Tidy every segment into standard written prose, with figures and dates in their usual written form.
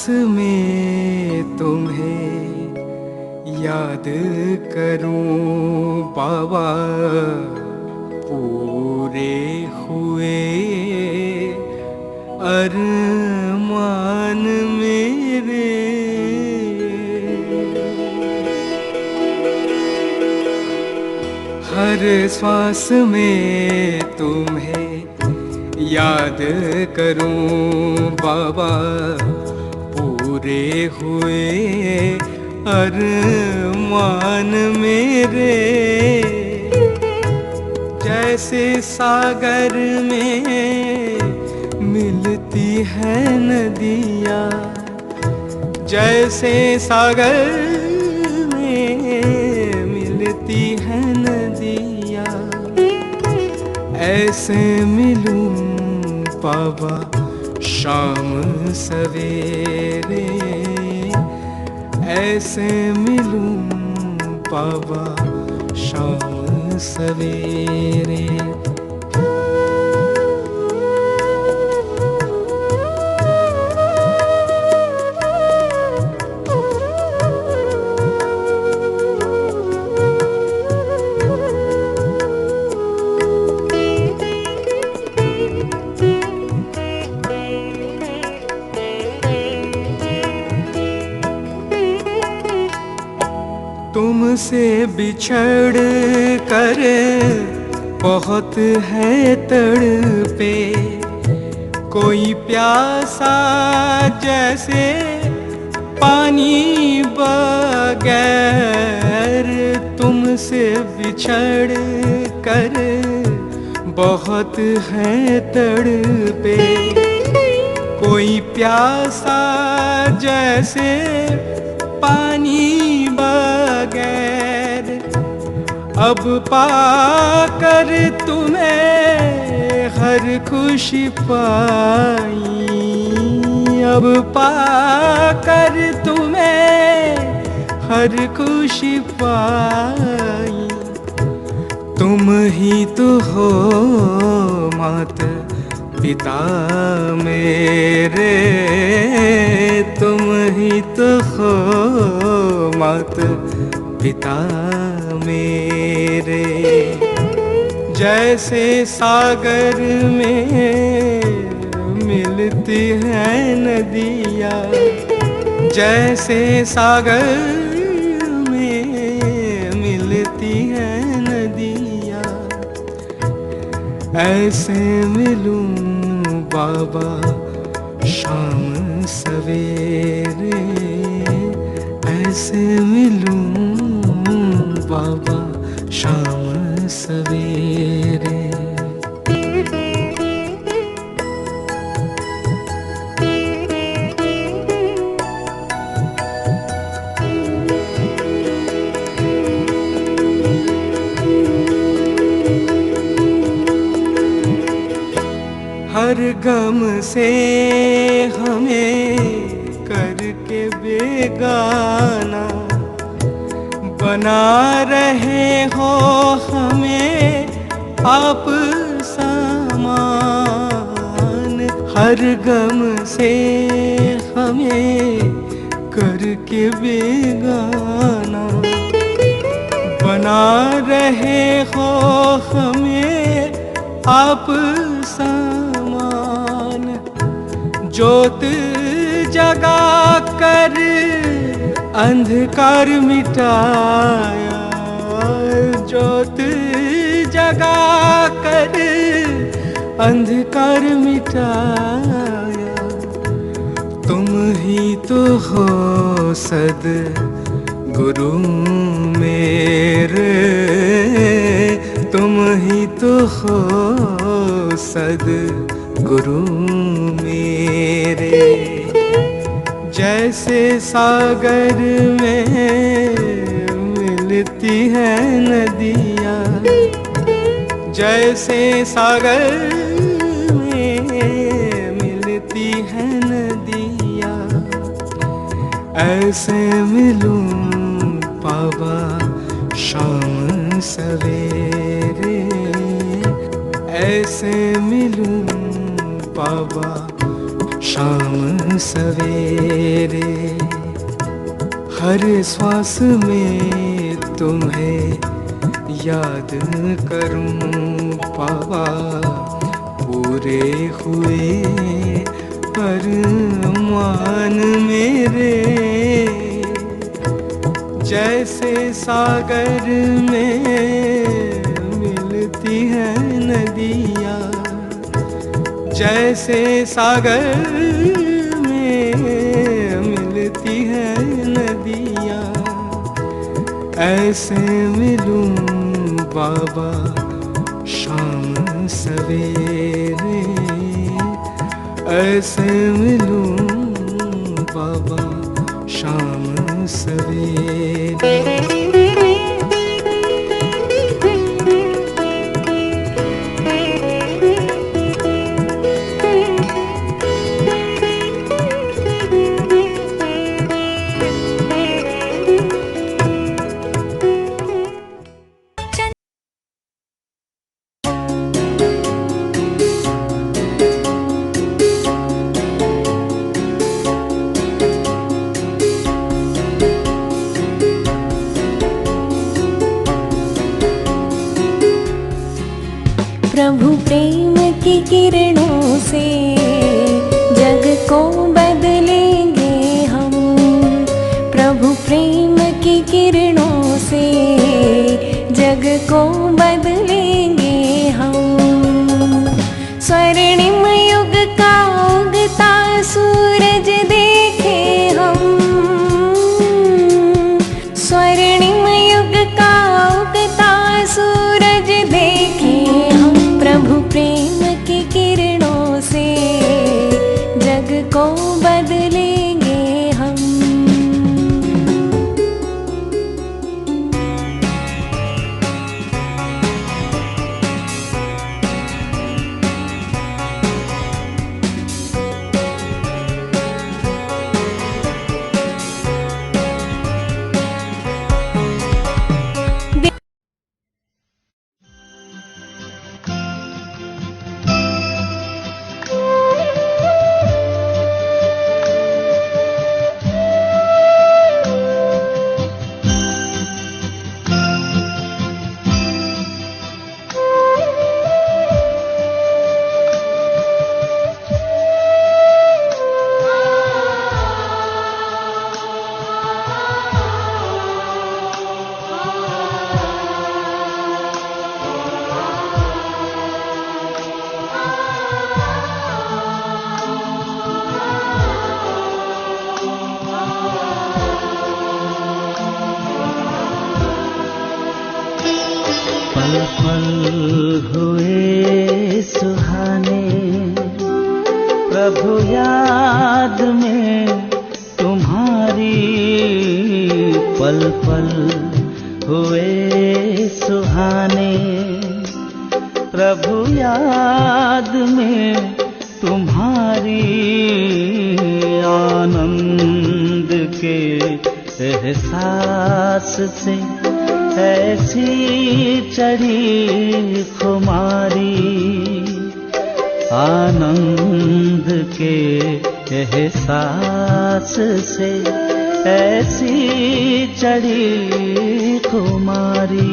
में तुम्हें याद करूं बाबा, पूरे हुए अरमान मेरे। हर श्वास में तुम्हें याद करूं बाबा, पूरे हुए अरमान मेरे। जैसे सागर में मिलती है नदियाँ, जैसे सागर में मिलती है नदियाँ, ऐसे मिलूं बाबा शाम सवेरे। ऐसे मिलूं बाबा शाम सवेरे। तुमसे बिछड़ कर बहुत है तड़पे, कोई प्यासा जैसे पानी बगैर। तुमसे बिछड़ कर बहुत है तड़पे, कोई प्यासा जैसे पानी बगैर। अब पाकर तुम्हें हर खुशी पाई, अब पाकर तुम्हें हर खुशी पाई। तुम ही तो हो माता पिता मेरे, तुम ही तो हो माता पिता मेरे। जैसे सागर में मिलती है नदियाँ, जैसे सागर में मिलती है नदियाँ, ऐसे मिलूं बाबा शाम सवेरे। ऐसे मिलूं बाबा शाम सवेरे। हर गम से हमें करके बेगाना, बना रहे हो हमें आप समान। हर गम से हमें करके बेगाना, बना रहे हो हमें आप समान। ज्योत जगा कर अंधकार मिटाया, ज्योत जगा कर अंधकार मिटाया। तुम ही तो हो सद गुरु मेरे, तुम ही तो हो सद गुरु मेरे। जैसे सागर में मिलती है नदियाँ, जैसे सागर में मिलती है नदियाँ, ऐसे मिलूं बाबा शाम सवेरे। ऐसे मिलूं बाबा शाम सवेरे। हर श्वास में तुम्हें याद करूं पावा, पूरे हुए अरमान मेरे। जैसे सागर में मिलती है नदियाँ, जैसे सागर में मिलती है नदियाँ, ऐसे मिलूं बाबा शाम सवेरे। ऐसे मिलूं बाबा शाम सवेरे। प्रभु प्रेम की किरणों से जग को बदलेंगे हम। प्रभु प्रेम की किरणों से जग को बदलेंगे हम। स्वर्णिम युग का उगता सूरज देखे हम। स्वर्णिम युग का उगता सूरज देखे हम। प्रभु प्रेम की किरणों से जग को बदलेंगे हम। पल पल हुए सुहाने, प्रभु याद में तुम्हारी। पल पल हुए सुहाने, प्रभु याद में तुम्हारी। आनंद के एहसास से ऐसी चढ़ी खुमारी। आनंद के एहसास से ऐसी चढ़ी खुमारी।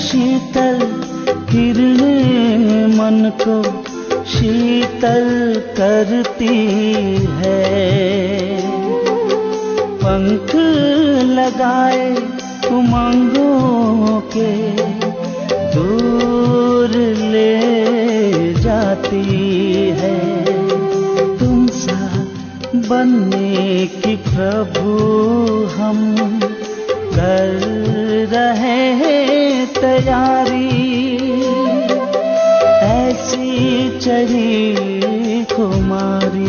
शीतल किरणें मन को शीतल करती है। पंख लगाए उमंगों के दूर ले जाती है। तुम सा बनने की प्रभु हम कर रहे हैं तैयारी, ऐसी चढ़ी खुमारी।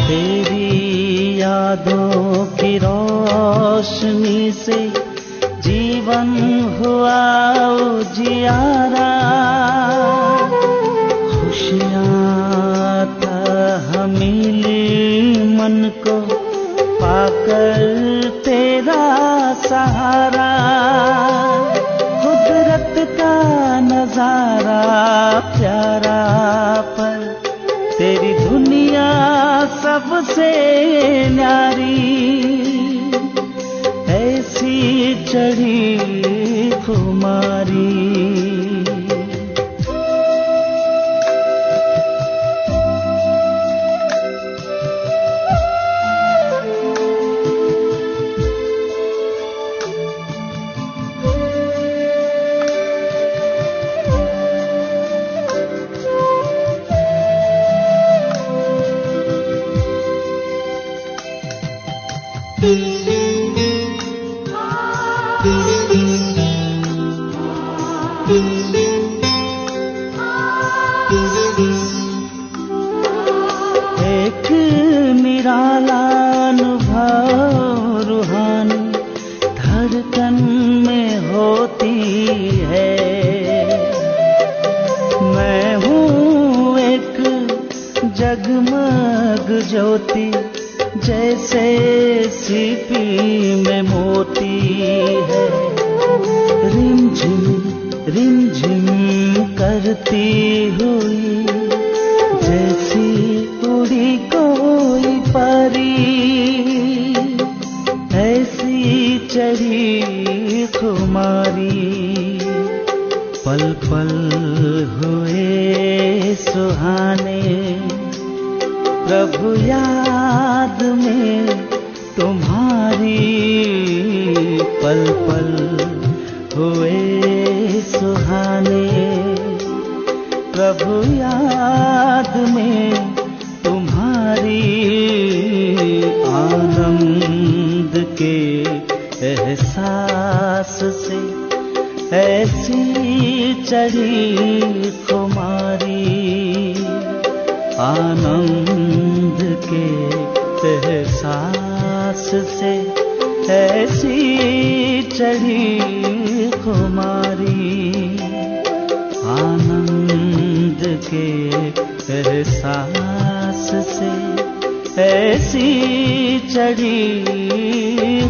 तेरी यादों की रोशनी से जीवन हुआ उजियारा, खुशियाँ था मिली मन को पाकर तेरा सहारा। कुदरत का नजारा प्यारा, पर तेरी दुनिया सबसे न्यारी, ऐसी चढ़ी खुमारी। एक निराला अनुभव रूहानी धड़कन में होती है। मैं हूँ एक जगमग ज्योति, जैसे सीपी में मोती है। रिमझिम करती हुई जैसी उड़ी कोई परी, ऐसी चढ़ी खुमारी। पल पल हुए सुहाने, प्रभु याद में तुम्हारी। पल पल हुए सुहाने, प्रभु याद में तुम्हारी। आनंद के एहसास से ऐसी चढ़ी खुमारी। आनंद के एहसास से ऐसी चढ़ी खुमारी। आनंद के एहसास से ऐसी चढ़ी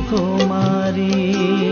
खुमारी।